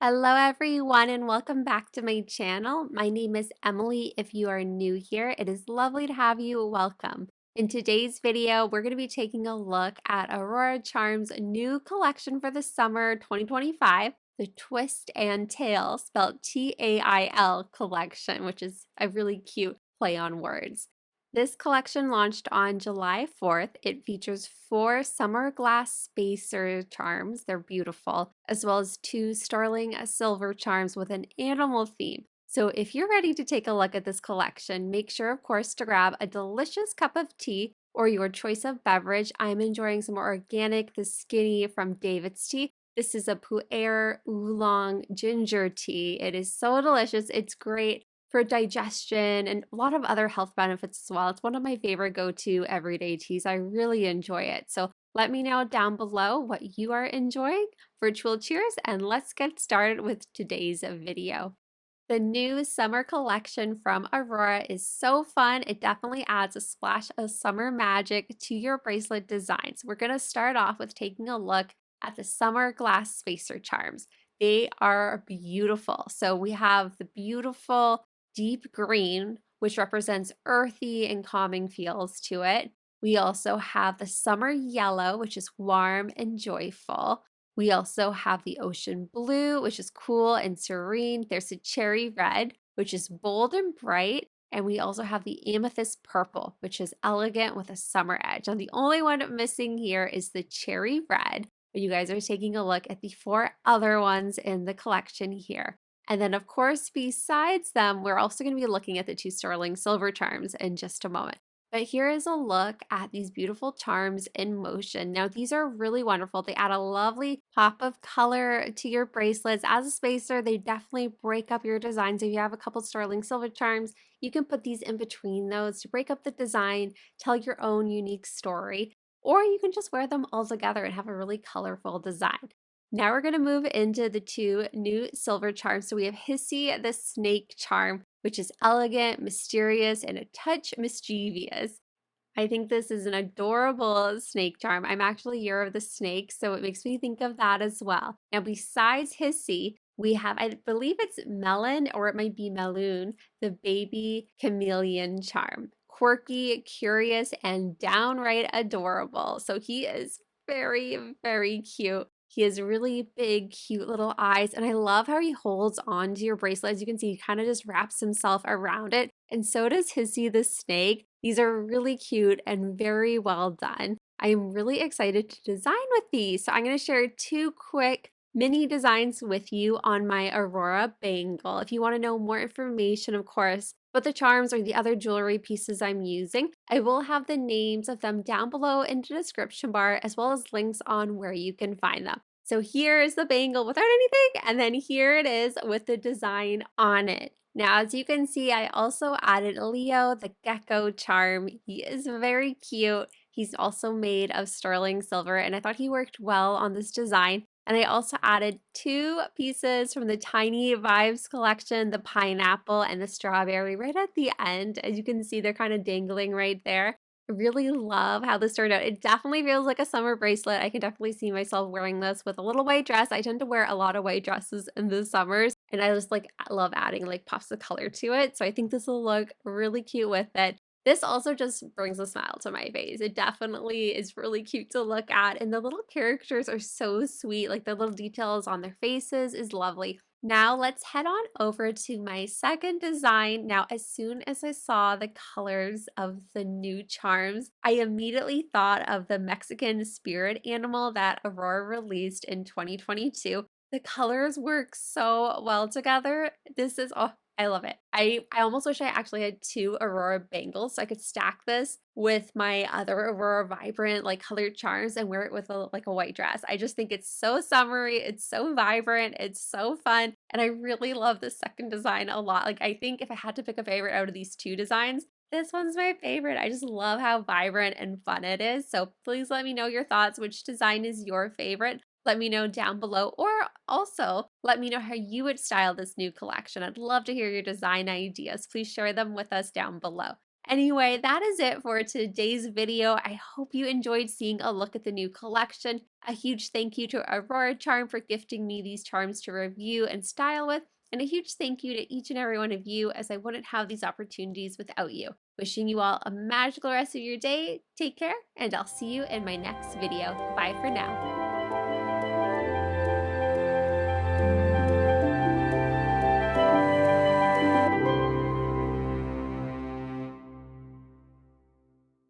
Hello everyone and welcome back to my channel. My name is Emily. If you are new here, it is lovely to have you. Welcome. In today's video, we're going to be taking a look at Aurora Charm's new collection for the summer 2025, the Twist and Tail, spelled T-A-I-L collection, which is a really cute play on words. This collection launched on July 4th. It features 4 summer glass spacer charms, they're beautiful, as well as 2 sterling silver charms with an animal theme. So if you're ready to take a look at this collection, make sure, of course, to grab a delicious cup of tea or your choice of beverage. I'm enjoying some organic, the skinny from Davidstea. This is a pu'er oolong ginger tea. It is so delicious. It's great for digestion and a lot of other health benefits as well. It's one of my favorite go-to everyday teas. I really enjoy it. So let me know down below what you are enjoying. Virtual cheers, and let's get started with today's video. The new summer collection from Aurora is so fun. It definitely adds a splash of summer magic to your bracelet designs. We're going to start off with taking a look at the summer glass spacer charms. They are beautiful. So we have the beautiful deep green, which represents earthy and calming feels to it. We also have the summer yellow, which is warm and joyful. We also have the ocean blue, which is cool and serene. There's a cherry red, which is bold and bright. And we also have the amethyst purple, which is elegant with a summer edge. Now, the only one missing here is the cherry red, but you guys are taking a look at the 4 other ones in the collection here. And then, of course, besides them, we're also going to be looking at the 2 sterling silver charms in just a moment. But here is a look at these beautiful charms in motion. Now, these are really wonderful. They add a lovely pop of color to your bracelets. As a spacer, they definitely break up your designs. If you have a couple sterling silver charms, you can put these in between those to break up the design, tell your own unique story, or you can just wear them all together and have a really colorful design. Now we're going to move into the 2 new silver charms. So we have Hissi, the snake charm, which is elegant, mysterious, and a touch mischievous. I think this is an adorable snake charm. I'm actually Year of the Snake, so it makes me think of that as well. Now, besides Hissi, we have, I believe it's Melon, or it might be Meloon, the baby chameleon charm. Quirky, curious, and downright adorable. So he is very, very cute. He has really big, cute little eyes, and I love how he holds on to your bracelet. As you can see, he kind of just wraps himself around it, and so does Hissi the snake. These are really cute and very well done. I am really excited to design with these. So I'm going to share 2 quick mini designs with you on my Aurora bangle. If you want to know more information, of course, about the charms or the other jewelry pieces I'm using, I will have the names of them down below in the description bar, as well as links on where you can find them. So here's the bangle without anything, and then here it is with the design on it. Now, as you can see, I also added Leo, the gecko charm. He is very cute. He's also made of sterling silver, and I thought he worked well on this design. And I also added 2 pieces from the Tiny Vibes collection, the pineapple and the strawberry right at the end. As you can see, they're kind of dangling right there. I really love how this turned out. It definitely feels like a summer bracelet. I can definitely see myself wearing this with a little white dress. I tend to wear a lot of white dresses in the summers, and I just like love adding like pops of color to it. So I think this will look really cute with it. This also just brings a smile to my face. It definitely is really cute to look at, and the little characters are so sweet. Like the little details on their faces is lovely. Now let's head on over to my second design. Now, as soon as I saw the colors of the new charms, I immediately thought of the Mexican spirit animal that Aurora released in 2022. The colors work so well together. This is, oh, I love it. I almost wish I actually had 2 Aurora bangles so I could stack this with my other Aurora Vibrant like colored charms and wear it with a like a white dress. I just think it's so summery, it's so vibrant, it's so fun, and I really love this second design a lot. Like I think if I had to pick a favorite out of these 2 designs, this one's my favorite. I just love how vibrant and fun it is. So please let me know your thoughts. Which design is your favorite? Let me know down below, or also let me know how you would style this new collection. I'd love to hear your design ideas. Please share them with us down below. Anyway, that is it for today's video. I hope you enjoyed seeing a look at the new collection. A huge thank you to Aurora Charm for gifting me these charms to review and style with. And a huge thank you to each and every one of you, as I wouldn't have these opportunities without you. Wishing you all a magical rest of your day. Take care, and I'll see you in my next video. Bye for now.